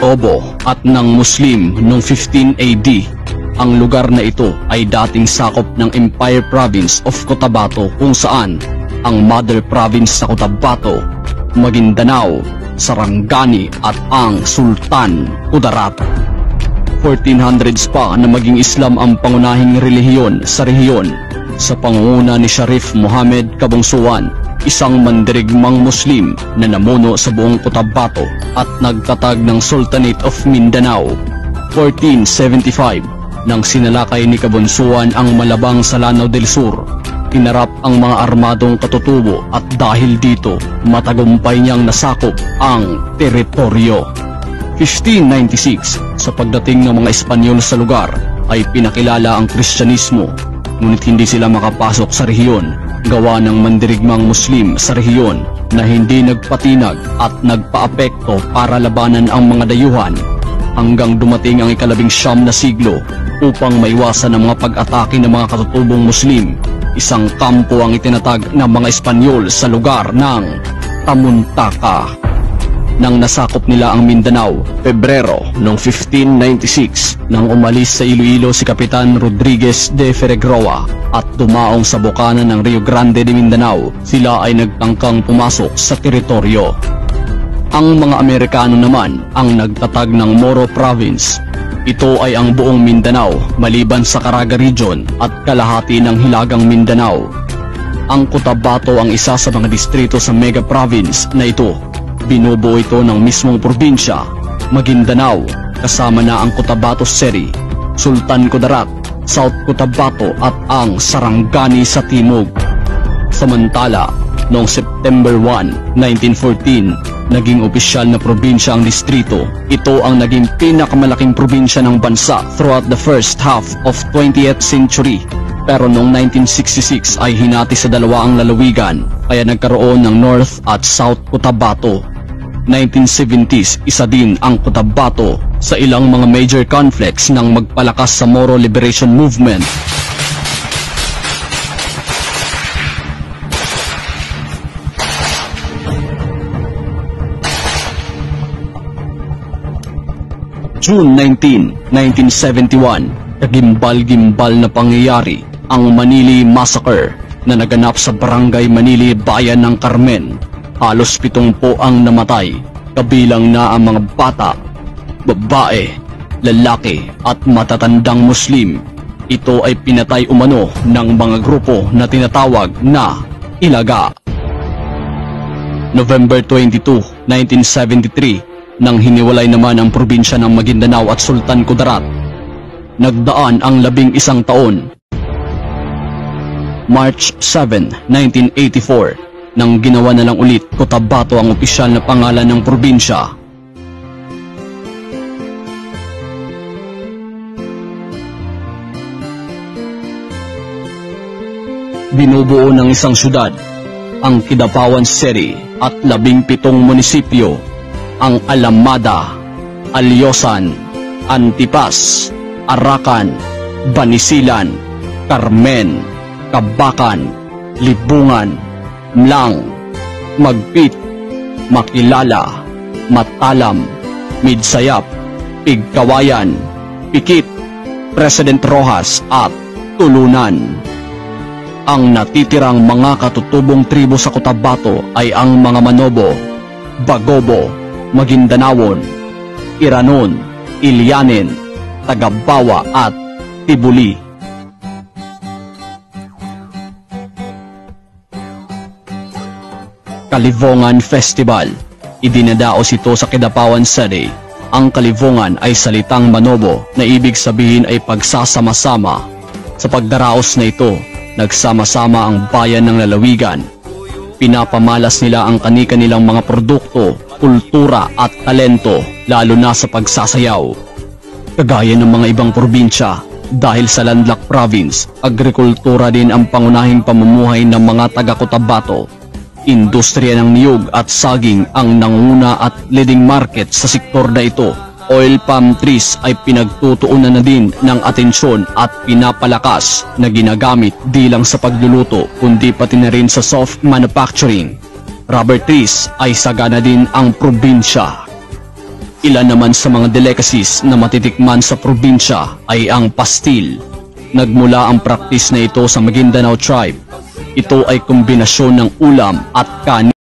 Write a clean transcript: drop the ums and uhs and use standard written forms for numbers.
Bagobo at ng Muslim noong 15 AD. Ang lugar na ito ay dating sakop ng Empire Province of Cotabato, kung saan ang mother province sa Cotabato, Maguindanao, Sarangani at ang Sultan Kudarat. 1400s pa na maging Islam ang pangunahing relihiyon sa rehiyon sa pangunguna ni Sharif Mohammed Kabungsuan, isang mandirigmang Muslim na namuno sa buong Cotabato at nagtatag ng Sultanate of Mindanao. 1475 nang sinalakay ni Kabunsuan ang Malabang sa Lanao del Sur, inarap ang mga armadong katutubo at dahil dito matagumpay niyang nasakop ang teritoryo. 1596, sa pagdating ng mga Espanyol sa lugar ay pinakilala ang Kristyanismo, ngunit hindi sila makapasok sa rehiyon gawa ng mandirigmang Muslim sa rehiyon na hindi nagpatinag at nagpaapekto para labanan ang mga dayuhan hanggang dumating ang ika-19 na siglo upang maiwasan ang mga pag-atake ng mga katutubong Muslim. Isang kampo ang itinatag ng mga Espanyol sa lugar ng Tamuntaka. Nang nasakop nila ang Mindanao, Pebrero noong 1596, nang umalis sa Iloilo si Kapitan Rodriguez de Feregroa at dumaong sa bukana ng Rio Grande de Mindanao, sila ay nagtangkang pumasok sa teritoryo. Ang mga Amerikano naman ang nagtatag ng Moro Province. Ito ay ang buong Mindanao maliban sa Caraga Region at kalahati ng Hilagang Mindanao. Ang Cotabato ang isa sa mga distrito sa Mega Province na ito. Binubuo ito ng mismong probinsya, Maguindanao, kasama na ang Cotabato City, Sultan Kudarat, South Cotabato at ang Sarangani sa timog. Samantala, noong September 1, 1914, naging opisyal na probinsya ang distrito. Ito ang naging pinakamalaking probinsya ng bansa throughout the first half of 20th century. Pero noong 1966 ay hinati sa dalawa ang lalawigan, kaya nagkaroon ng North at South Cotabato. 1970s, isa din ang Cotabato sa ilang mga major conflicts nang magpalakas sa Moro Liberation Movement. June 19, 1971, kagimbal-gimbal na pangyayari ang Manili Massacre na naganap sa Barangay Manili, Bayan ng Carmen. Halos 70 ang namatay, kabilang na ang mga bata, babae, lalaki at matatandang Muslim. Ito ay pinatay umano ng mga grupo na tinatawag na Ilaga. November 22, 1973, nang hiniwalay naman ang probinsya ng Maguindanao at Sultan Kudarat. Nagdaan ang 11 taon. March 7, 1984, nang ginawa na lang ulit Cotabato ang opisyal na pangalan ng probinsya. Binubuo ng isang syudad, ang Kidapawan City at 17 munisipyo, ang Alamada, Alyosan, Antipas, Arakan, Banisilan, Carmen, Kabakan, Libungan, Mlang, Magpit, Makilala, Matalam, Midsayap, Pigkawayan, Pikit, President Roxas at Tulunan. Ang natitirang mga katutubong tribo sa Cotabato ay ang mga Manobo, Bagobo, Maguindanaon, Iranon, Ilianin, Tagabawa at Tibuli. Kalivongan Festival. Idinadaos ito sa Kidapawan City. Ang kalivongan ay salitang Manobo na ibig sabihin ay pagsasama-sama. Sa pagdaraos na ito, nagsama-sama ang bayan ng lalawigan. Pinapamalas nila ang kani-kanilang mga produkto, kultura at talento, lalo na sa pagsasayaw. Kagaya ng mga ibang probinsya, dahil sa landlocked province, agrikultura din ang pangunahing pamumuhay ng mga taga-Cotabato. Industriya ng niyog at saging ang nanguna at leading market sa sektor na ito. Oil palm trees ay pinagtutuunan na din ng atensyon at pinapalakas na ginagamit di lang sa pagluluto kundi pati na rin sa soft manufacturing. Rubber trees ay sagana din ang probinsya. Ilan naman sa mga delicacies na matitikman sa probinsya ay ang pastil. Nagmula ang praktis na ito sa Maguindanao tribe. Ito ay kombinasyon ng ulam at kanin.